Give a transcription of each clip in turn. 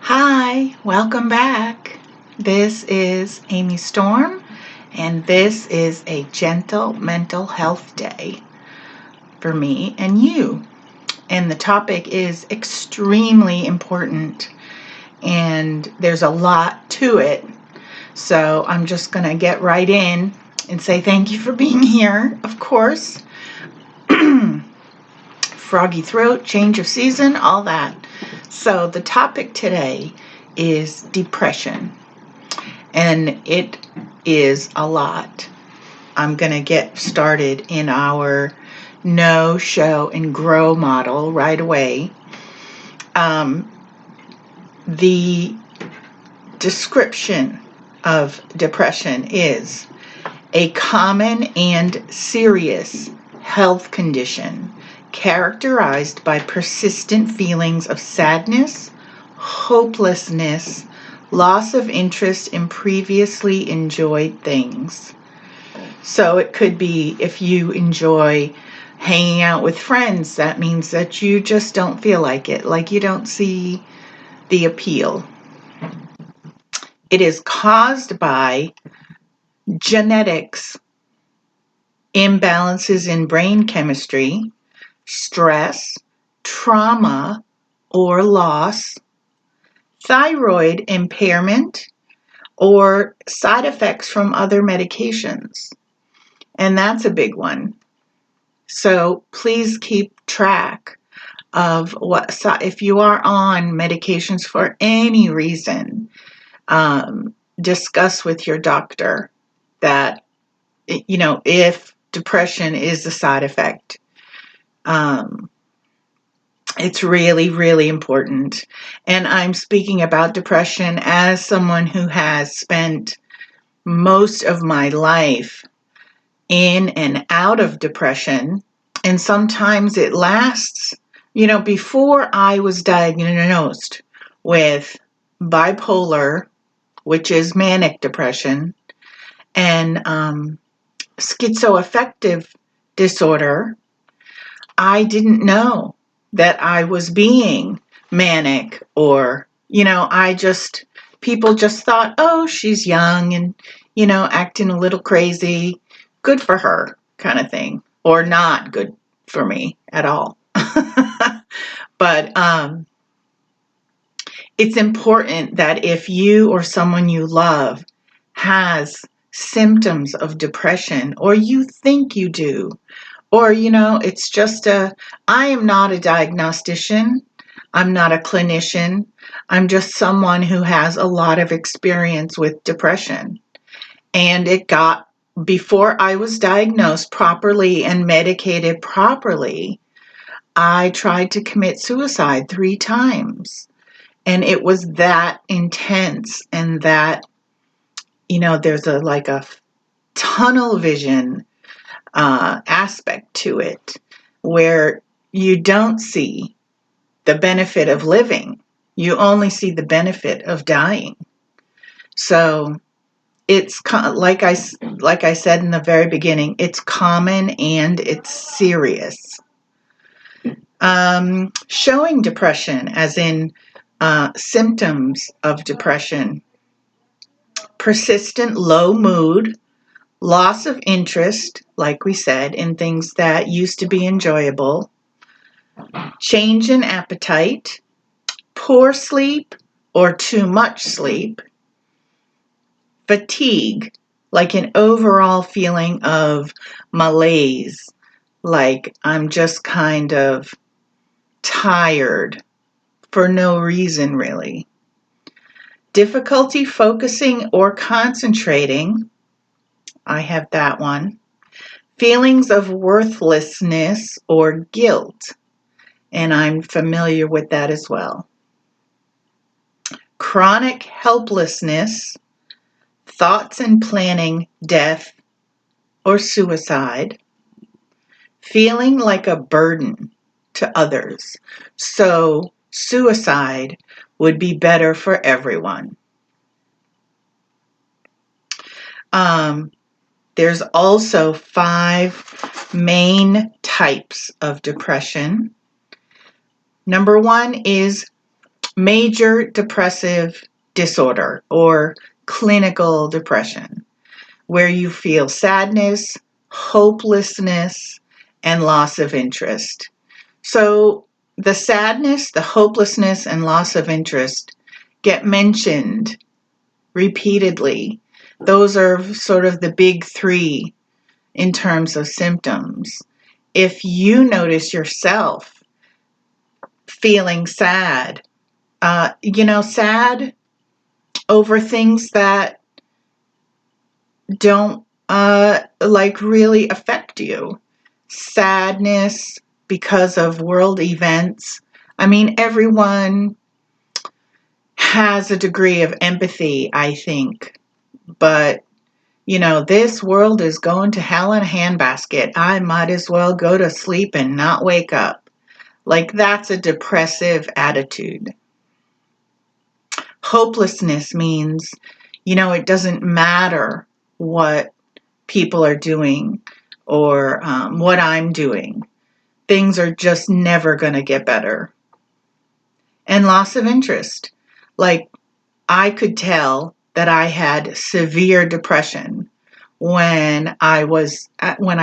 Hi, welcome back. This is Amy Storm, and this is a gentle mental health day for me and you. And the topic is extremely important, and there's a lot to it. So I'm just going to get right in and say thank you for being here, of course. Froggy throat, change of season, all that. So the topic today is depression, and it is a lot. I'm going to get started in our know, show, and grow model right away. The description of depression is a common and serious health condition characterized by persistent feelings of sadness, hopelessness, loss of interest in previously enjoyed things. So it could be if you enjoy hanging out with friends, that means that you just don't feel like it, like you don't see the appeal. It is caused by genetics, imbalances in brain chemistry, stress, trauma or loss, thyroid impairment, or side effects from other medications. And that's a big one. So please keep track of if you are on medications for any reason, discuss with your doctor that, if depression is a side effect. It's really, really important. And I'm speaking about depression as someone who has spent most of my life in and out of depression. And sometimes it lasts, before I was diagnosed with bipolar, which is manic depression, and schizoaffective disorder, I didn't know that I was being manic, or, people just thought, oh, she's young and, acting a little crazy, good for her kind of thing, or not good for me at all. But it's important that if you or someone you love has symptoms of depression, or you think you do, or, it's just I am not a diagnostician. I'm not a clinician. I'm just someone who has a lot of experience with depression. And before I was diagnosed properly and medicated properly, I tried to commit suicide 3 times. And it was that intense, and that, there's a tunnel vision aspect to it, where you don't see the benefit of living. You only see the benefit of dying. So it's like I said in the very beginning, it's common and it's serious. Showing depression, as in symptoms of depression: persistent low mood, loss of interest, like we said, in things that used to be enjoyable, change in appetite, poor sleep or too much sleep, fatigue, like an overall feeling of malaise, like I'm just kind of tired for no reason really, difficulty focusing or concentrating, I have that one, feelings of worthlessness or guilt, and I'm familiar with that as well, chronic helplessness, thoughts and planning death or suicide, feeling like a burden to others. So suicide would be better for everyone. There's also 5 main types of depression. Number 1 is major depressive disorder or clinical depression, where you feel sadness, hopelessness, and loss of interest. So the sadness, the hopelessness, and loss of interest get mentioned repeatedly. Those are sort of the big three in terms of symptoms. If you notice yourself feeling sad, sad over things that don't really affect you, sadness because of world events. I mean, everyone has a degree of empathy, I think, but this world is going to hell in a handbasket. I might as well go to sleep and not wake up. Like, that's a depressive attitude. Hopelessness means, it doesn't matter what people are doing or what I'm doing. Things are just never going to get better. And loss of interest. Like, I could tell that I had severe depression when I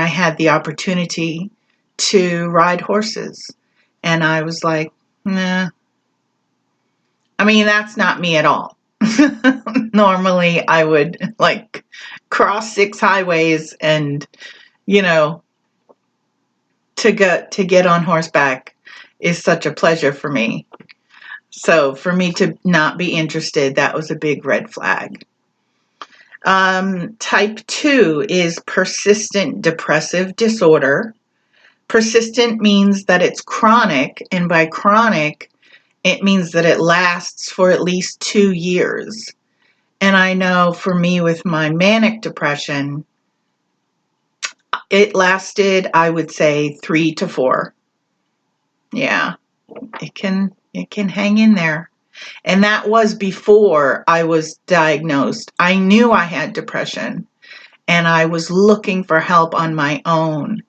had the opportunity to ride horses. And I was like, nah. I mean, that's not me at all. Normally, I would cross 6 highways and, to get on horseback is such a pleasure for me. So for me to not be interested, that was a big red flag. Type 2 is persistent depressive disorder. Persistent means that it's chronic, and by chronic, it means that it lasts for at least 2 years. And I know for me with my manic depression, it lasted, I would say, 3 to 4. Yeah, it can hang in there. And that was before I was diagnosed. I knew I had depression, and I was looking for help on my own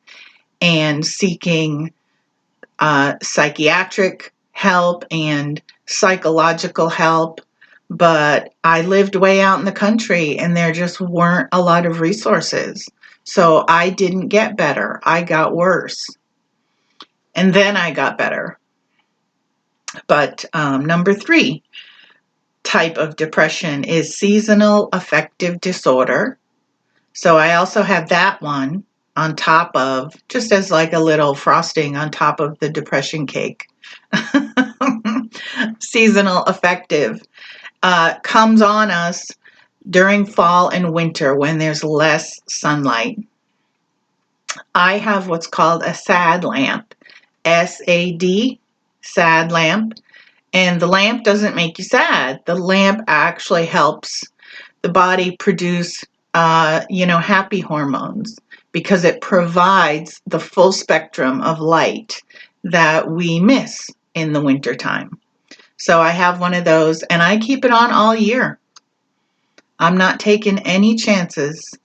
and seeking psychiatric help and psychological help. But I lived way out in the country, and there just weren't a lot of resources. So I didn't get better. I got worse. And then I got better. But number 3 type of depression is seasonal affective disorder. So I also have that one on top of, just as like a little frosting on top of the depression cake. Seasonal affective comes on us during fall and winter when there's less sunlight. I have what's called a SAD lamp, SAD, SAD lamp. And the lamp doesn't make you sad. The lamp actually helps the body produce, happy hormones, because it provides the full spectrum of light that we miss in the wintertime. So I have one of those, and I keep it on all year. I'm not taking any chances.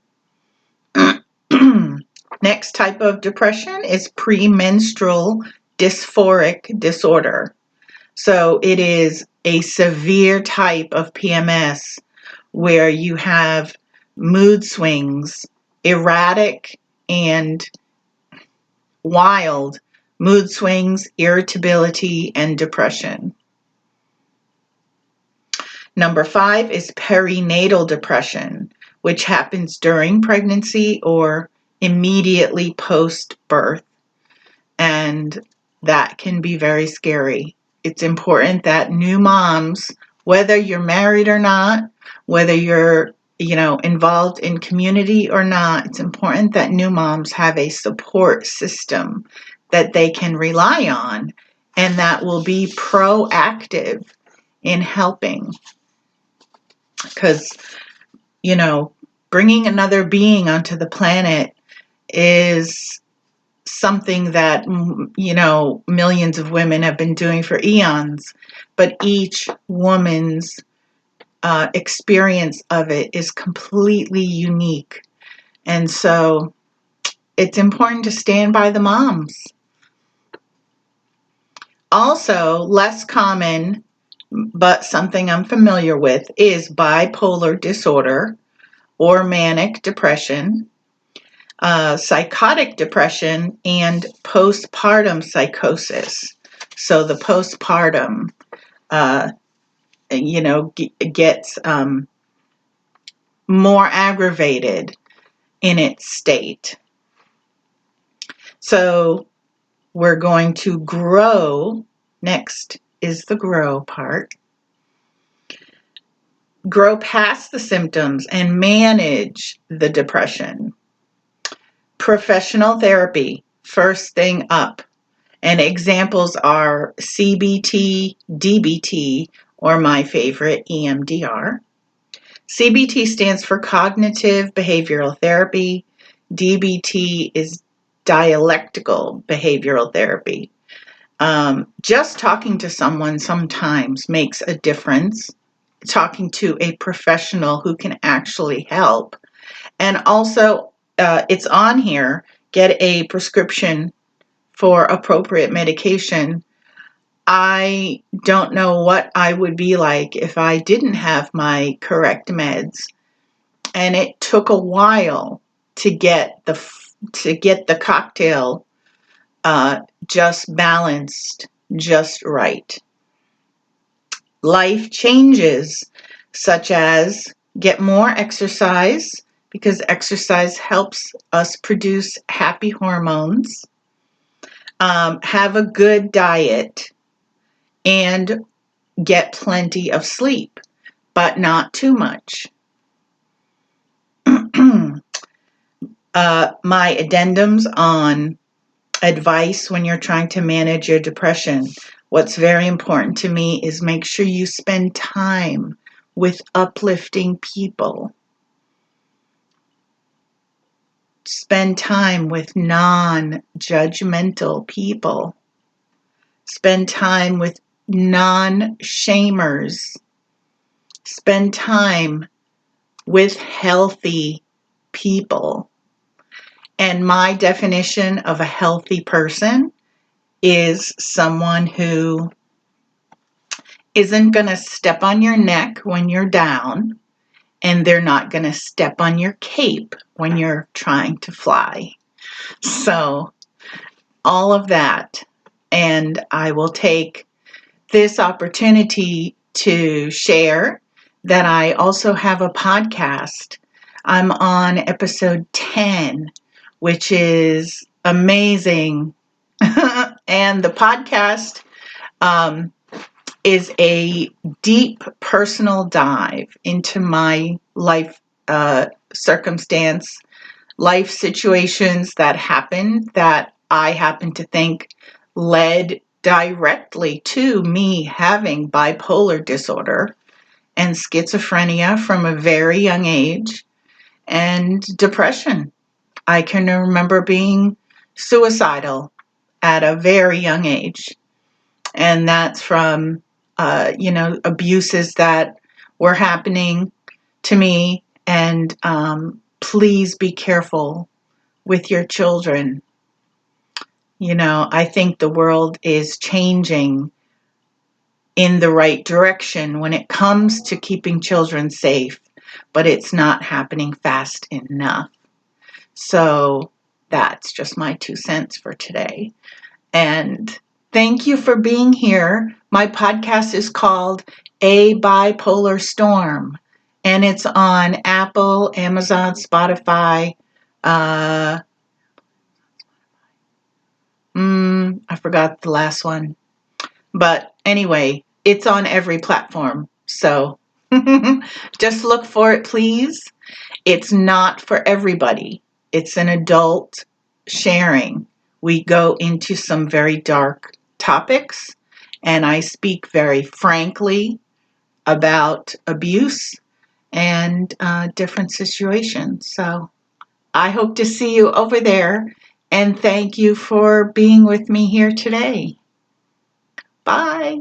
Next type of depression is premenstrual dysphoric disorder. So it is a severe type of PMS where you have mood swings, erratic and wild mood swings, irritability, and depression. Number 5 is perinatal depression, which happens during pregnancy or immediately post-birth. And that can be very scary. It's important that new moms, whether you're married or not, whether you're, involved in community or not, it's important that new moms have a support system that they can rely on and that will be proactive in helping. Because, bringing another being onto the planet is something that, millions of women have been doing for eons, but each woman's experience of it is completely unique. And so it's important to stand by the moms. Also, less common but something I'm familiar with is bipolar disorder or manic depression, psychotic depression, and postpartum psychosis. So the postpartum, gets more aggravated in its state. So we're going to grow. Next is the grow part. Grow past the symptoms and manage the depression. Professional therapy, first thing up. And examples are CBT, DBT, or my favorite, EMDR. CBT stands for Cognitive Behavioral Therapy. DBT is Dialectical Behavioral Therapy. Just talking to someone sometimes makes a difference. Talking to a professional who can actually help. And also, it's on here, get a prescription for appropriate medication. I don't know what I would be like if I didn't have my correct meds. And it took a while to get the cocktail just balanced, just right. Life changes, such as get more exercise, because exercise helps us produce happy hormones. Have a good diet and get plenty of sleep, but not too much. My addendums on advice when you're trying to manage your depression. What's very important to me is make sure you spend time with uplifting people. Spend time with non-judgmental people. Spend time with non-shamers. Spend time with healthy people. And my definition of a healthy person is someone who isn't going to step on your neck when you're down, and they're not going to step on your cape when you're trying to fly. So, all of that. And I will take this opportunity to share that I also have a podcast. I'm on episode 10, which is amazing. And the podcast is a deep personal dive into my life circumstance, life situations that happened that I happen to think led directly to me having bipolar disorder and schizophrenia from a very young age, and depression. I can remember being suicidal at a very young age, and that's from abuses that were happening to me. And please be careful with your children. I think the world is changing in the right direction when it comes to keeping children safe, but it's not happening fast enough. So that's just my 2 cents for today. And thank you for being here. My podcast is called A Bipolar Storm, and it's on Apple, Amazon, Spotify. I forgot the last one. But anyway, it's on every platform. So just look for it, please. It's not for everybody. It's an adult sharing. We go into some very dark topics, and I speak very frankly about abuse and different situations. So I hope to see you over there, and thank you for being with me here today. Bye.